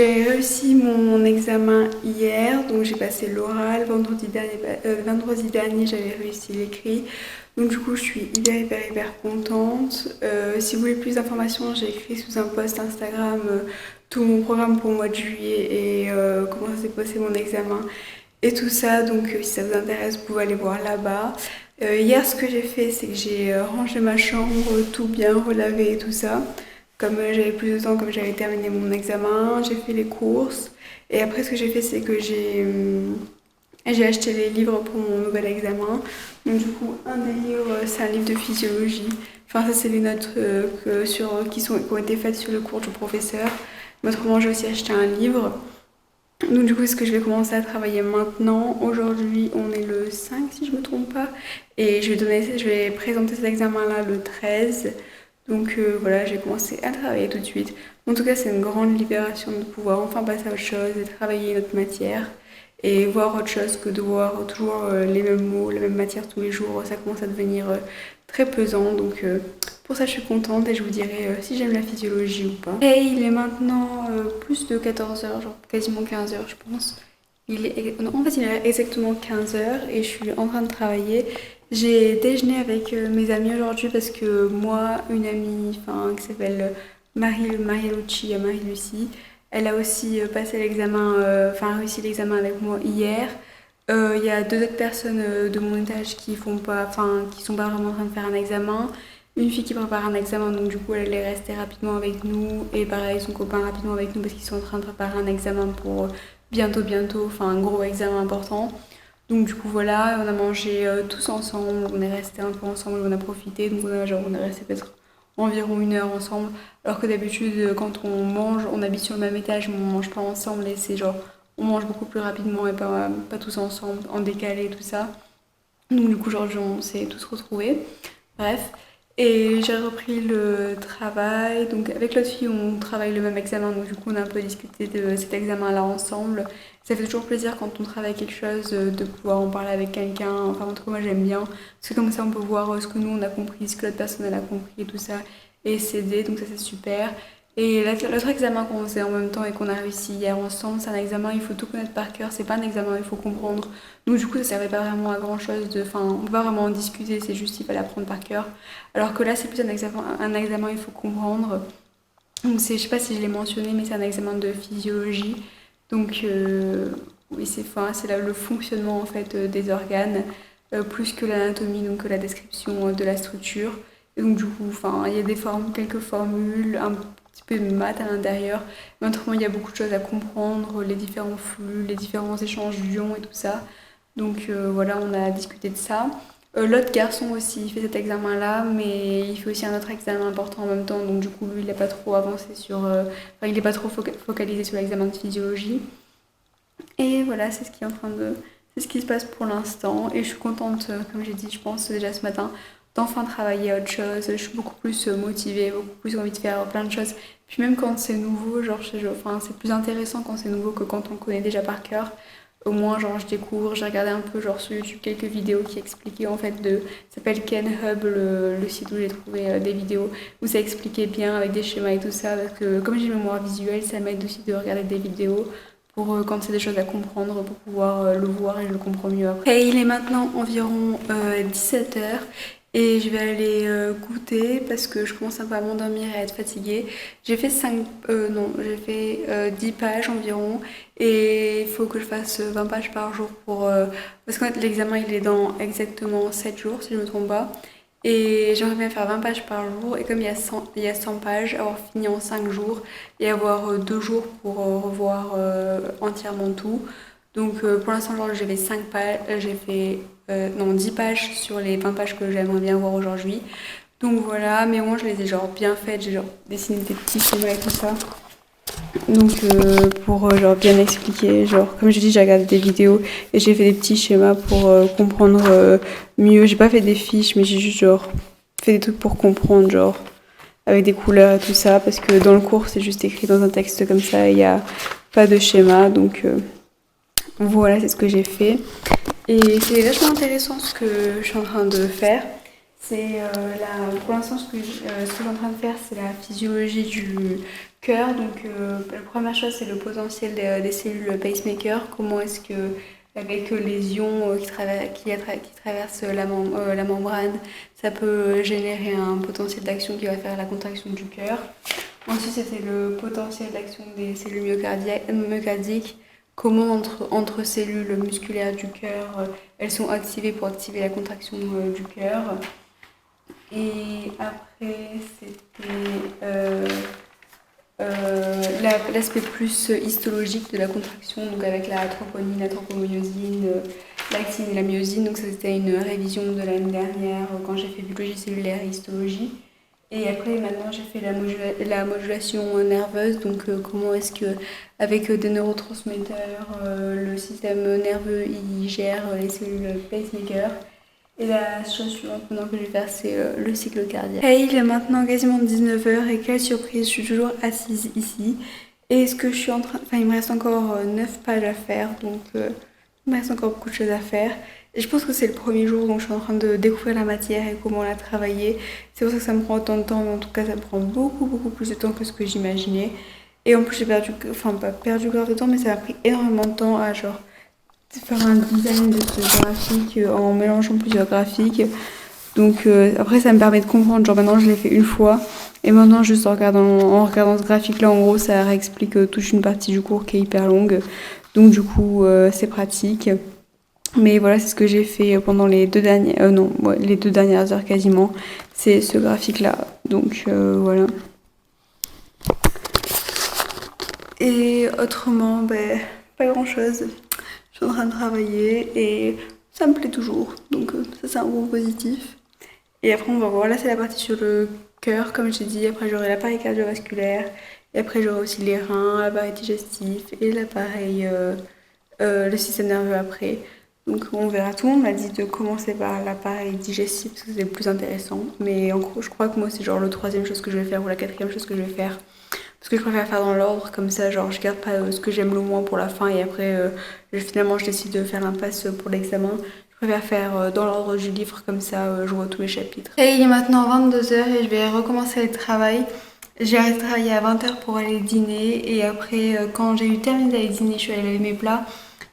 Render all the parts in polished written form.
J'ai réussi mon examen hier, donc j'ai passé l'oral. Vendredi dernier, j'avais réussi l'écrit. Donc du coup, je suis hyper contente. Si vous voulez plus d'informations, j'ai écrit sous un post Instagram tout mon programme pour le mois de juillet et comment ça s'est passé mon examen et tout ça. Donc si ça vous intéresse, vous pouvez aller voir là-bas. Hier, ce que j'ai fait, c'est que j'ai rangé ma chambre, tout bien relavé et tout ça. Comme j'avais plus de temps, comme j'avais terminé mon examen, j'ai fait les courses. Et après, ce que j'ai fait, c'est que j'ai acheté les livres pour mon nouvel examen. Donc du coup, un des livres, c'est un livre de physiologie. Enfin, ça, c'est les notes qui ont été faites sur le cours du professeur. Mais autrement, j'ai aussi acheté un livre. Donc du coup, ce que je vais commencer à travailler maintenant. Aujourd'hui, on est le 5 si je me trompe pas. Et je vais présenter cet examen-là le 13. Donc voilà, j'ai commencé à travailler tout de suite. En tout cas, c'est une grande libération de pouvoir enfin passer à autre chose et travailler notre matière. Et voir autre chose que de voir toujours les mêmes mots, la même matière tous les jours. Ça commence à devenir très pesant. Donc pour ça, je suis contente et je vous dirai si j'aime la physiologie ou pas. Et il est maintenant plus de 14 heures, genre quasiment 15 heures, je pense. Non, en fait, il est exactement 15 heures et je suis en train de travailler. J'ai déjeuné avec mes amis aujourd'hui parce que moi, une amie qui s'appelle Marie-Lucie, elle a aussi passé l'examen, réussi l'examen avec moi hier. Il y a deux autres personnes de mon étage qui sont pas vraiment en train de faire un examen. Une fille qui prépare un examen, donc du coup elle est restée rapidement avec nous. Et pareil, son copain rapidement avec nous parce qu'ils sont en train de préparer un examen pour bientôt, enfin un gros examen important. Donc du coup voilà, on a mangé tous ensemble, on est resté un peu ensemble, on a profité, donc on est resté peut-être environ 1 heure ensemble. Alors que d'habitude quand on mange, on habite sur le même étage mais on mange pas ensemble et c'est genre on mange beaucoup plus rapidement et pas tous ensemble, en décalé et tout ça. Donc du coup aujourd'hui on s'est tous retrouvés. Bref. Et j'ai repris le travail. Donc avec l'autre fille, on travaille le même examen. Donc du coup, on a un peu discuté de cet examen-là ensemble. Ça fait toujours plaisir quand on travaille quelque chose de pouvoir en parler avec quelqu'un. Enfin, en tout cas, moi j'aime bien. Parce que comme ça, on peut voir ce que nous on a compris, ce que l'autre personne elle a compris et tout ça. Et s'aider. Donc ça, c'est super. Et l'autre examen qu'on faisait en même temps et qu'on a réussi hier ensemble, c'est un examen, il faut tout connaître par cœur, c'est pas un examen, il faut comprendre. Donc du coup, ça servait pas vraiment à grand chose, on peut pas vraiment en discuter, c'est juste il fallait apprendre par cœur. Alors que là, c'est plus un examen, il faut comprendre. Donc je sais pas si je l'ai mentionné, mais c'est un examen de physiologie. Donc oui, c'est là le fonctionnement en fait des organes, plus que l'anatomie, donc la description de la structure. Et donc du coup, il y a quelques formules, un petit peu de maths à l'intérieur. Mais autrement, il y a beaucoup de choses à comprendre, les différents flux, les différents échanges d'ions et tout ça. Donc voilà, on a discuté de ça. L'autre garçon aussi, il fait cet examen-là, mais il fait aussi un autre examen important en même temps. Donc du coup, lui, il n'a pas trop avancé il n'est pas trop focalisé sur l'examen de physiologie. Et voilà, c'est ce qui se passe pour l'instant. Et je suis contente, comme j'ai dit, je pense déjà ce matin, d'enfin travailler à autre chose. Je suis beaucoup plus motivée, beaucoup plus envie de faire plein de choses. Puis même quand c'est nouveau, c'est plus intéressant quand c'est nouveau que quand on connaît déjà par cœur. Au moins, je découvre, j'ai regardé un peu sur YouTube quelques vidéos qui expliquaient en fait ça s'appelle Ken Hub, le site où j'ai trouvé des vidéos où ça expliquait bien avec des schémas et tout ça. Parce que comme j'ai une mémoire visuelle, ça m'aide aussi de regarder des vidéos pour quand c'est des choses à comprendre, pour pouvoir le voir et je le comprends mieux après. Et il est maintenant environ 17 heures et je vais aller goûter parce que je commence un peu à m'endormir et à être fatiguée. J'ai fait 10 pages environ et il faut que je fasse 20 pages par jour parce qu'en fait l'examen il est dans exactement 7 jours si je ne me trompe pas. Et j'aimerais bien faire 20 pages par jour et comme il y a 100 pages, avoir fini en 5 jours et avoir 2 jours pour revoir entièrement tout. Donc pour l'instant j'ai fait 5 pages, j'ai fait 10 pages sur les 20 pages que j'aimerais bien voir aujourd'hui. Donc voilà, mais moi je les ai bien faites, j'ai dessiné des petits schémas et tout ça. Donc pour bien expliquer, comme je dis, j'ai regardé des vidéos et j'ai fait des petits schémas pour comprendre mieux. J'ai pas fait des fiches, mais j'ai juste fait des trucs pour comprendre, avec des couleurs et tout ça, parce que dans le cours c'est juste écrit dans un texte comme ça, il n'y a pas de schéma, donc voilà, c'est ce que j'ai fait. Et c'est vachement intéressant ce que je suis en train de faire. Pour l'instant, ce que je suis en train de faire, c'est la physiologie cœur. Donc la première chose c'est le potentiel des cellules pacemaker. Comment est-ce que avec les ions qui traversent la membrane, ça peut générer un potentiel d'action qui va faire la contraction du cœur. Ensuite, c'était le potentiel d'action des cellules myocardiques. Comment entre cellules musculaires du cœur, elles sont activées pour activer la contraction du cœur. Et après, c'était l'aspect plus histologique de la contraction, donc avec la troponine, la tropomyosine, l'actine et la myosine. Donc ça, c'était une révision de l'année dernière quand j'ai fait biologie cellulaire et histologie. Et après, maintenant, j'ai fait la modulation nerveuse. Donc, comment est-ce que, avec des neurotransmetteurs, le système nerveux il gère les cellules pacemaker. Et la chose suivante maintenant que je vais faire, c'est le cycle cardiaque. Hey, il est maintenant quasiment 19h et quelle surprise, je suis toujours assise ici. Et ce que je suis en train... Enfin, il me reste encore 9 pages à faire, donc il me reste encore beaucoup de choses à faire. Et je pense que c'est le premier jour, donc je suis en train de découvrir la matière et comment la travailler. C'est pour ça que ça me prend autant de temps, mais en tout cas, ça me prend beaucoup plus de temps que ce que j'imaginais. Et en plus, j'ai perdu... Enfin, pas perdu grave de temps, mais ça a pris énormément de temps à genre... faire un design de ce graphique en mélangeant plusieurs graphiques. Donc après ça me permet de comprendre, genre maintenant je l'ai fait une fois et maintenant juste en regardant ce graphique là en gros ça réexplique toute une partie du cours qui est hyper longue. Donc du coup c'est pratique. Mais voilà, c'est ce que j'ai fait pendant les les 2 dernières heures quasiment. C'est ce graphique là. Donc voilà. Et autrement, pas grand chose. Je suis en train de travailler et ça me plaît toujours. Donc ça c'est un gros positif. Et après on va voir, là c'est la partie sur le cœur comme j'ai dit. Après j'aurai l'appareil cardiovasculaire. Et après j'aurai aussi les reins, l'appareil digestif et le système nerveux après. Donc on verra. Tout le monde m'a dit de commencer par l'appareil digestif parce que c'est le plus intéressant. Mais en gros je crois que moi c'est genre le troisième chose que je vais faire ou la quatrième chose que je vais faire. Parce que je préfère faire dans l'ordre, comme ça, genre je garde pas ce que j'aime le moins pour la fin et après finalement je décide de faire l'impasse pour l'examen. Je préfère faire dans l'ordre du livre, comme ça je vois tous les chapitres. Et il est maintenant 22h et je vais recommencer le travail. J'ai arrêté de travailler à 20h pour aller dîner et après quand j'ai eu terminé d'aller dîner, je suis allée laver mes plats.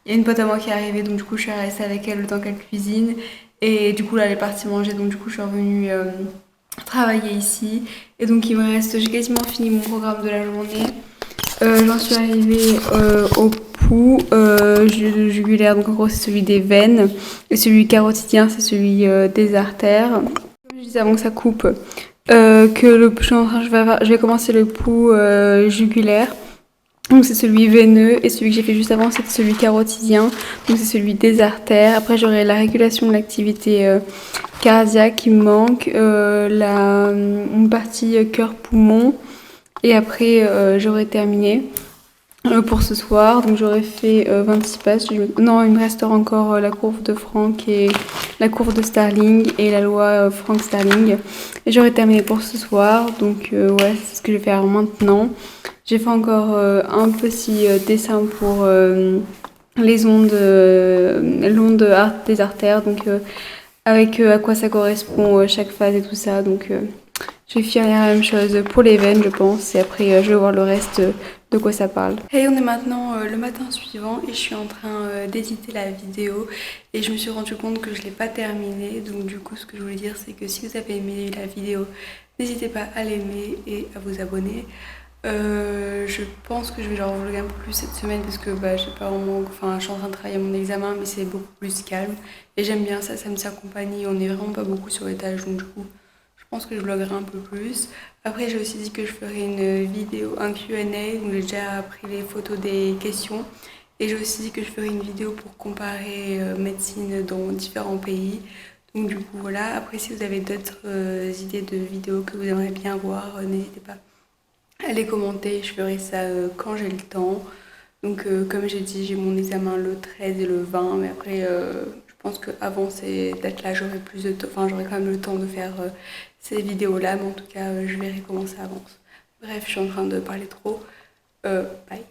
Il y a une pote à moi qui est arrivée donc du coup je suis restée avec elle le temps qu'elle cuisine et du coup là elle est partie manger donc du coup je suis revenue travailler ici et donc il me reste, j'ai quasiment fini mon programme de la journée. J'en suis arrivée au pouls jugulaire, donc en gros c'est celui des veines et celui carotidien c'est celui des artères. Comme je disais avant que ça coupe, je vais commencer le pouls jugulaire. Donc c'est celui veineux et celui que j'ai fait juste avant c'est celui carotidien, donc c'est celui des artères. Après j'aurai la régulation de l'activité cardiaque qui me manque, une partie cœur-poumon et après j'aurai terminé pour ce soir. Donc j'aurai fait 26 pages. Non, il me restera encore la courbe de Franck et la courbe de Starling et la loi Franck-Starling. Et j'aurai terminé pour ce soir. Donc ouais, c'est ce que je vais faire maintenant. J'ai fait encore un petit dessin pour l'onde des artères, donc avec à quoi ça correspond chaque phase et tout ça. Donc je vais faire la même chose pour les veines, je pense, et après je vais voir le reste de quoi ça parle. Et on est maintenant le matin suivant et je suis en train d'éditer la vidéo et je me suis rendu compte que je l'ai pas terminée. Donc du coup ce que je voulais dire c'est que si vous avez aimé la vidéo, n'hésitez pas à l'aimer et à vous abonner. Je pense que je vais genre vlogger un peu plus cette semaine parce que j'ai pas vraiment, enfin je suis en train de travailler à mon examen mais c'est beaucoup plus calme et j'aime bien ça, ça me s'accompagne, on est vraiment pas beaucoup sur l'étage donc du coup je pense que je vloggerai un peu plus. Après j'ai aussi dit que je ferai une vidéo, un Q&A, donc j'ai déjà pris les photos des questions et j'ai aussi dit que je ferai une vidéo pour comparer médecine dans différents pays. Donc du coup voilà, après si vous avez d'autres idées de vidéos que vous aimeriez bien voir, n'hésitez pas à les commenter, je ferai ça quand j'ai le temps. Donc comme j'ai dit, j'ai mon examen le 13 et le 20, mais après je pense qu'avant ces dates-là, j'aurai plus de temps, enfin j'aurai quand même le temps de faire ces vidéos-là, mais en tout cas je verrai comment ça avance. Bref, je suis en train de parler trop. Bye.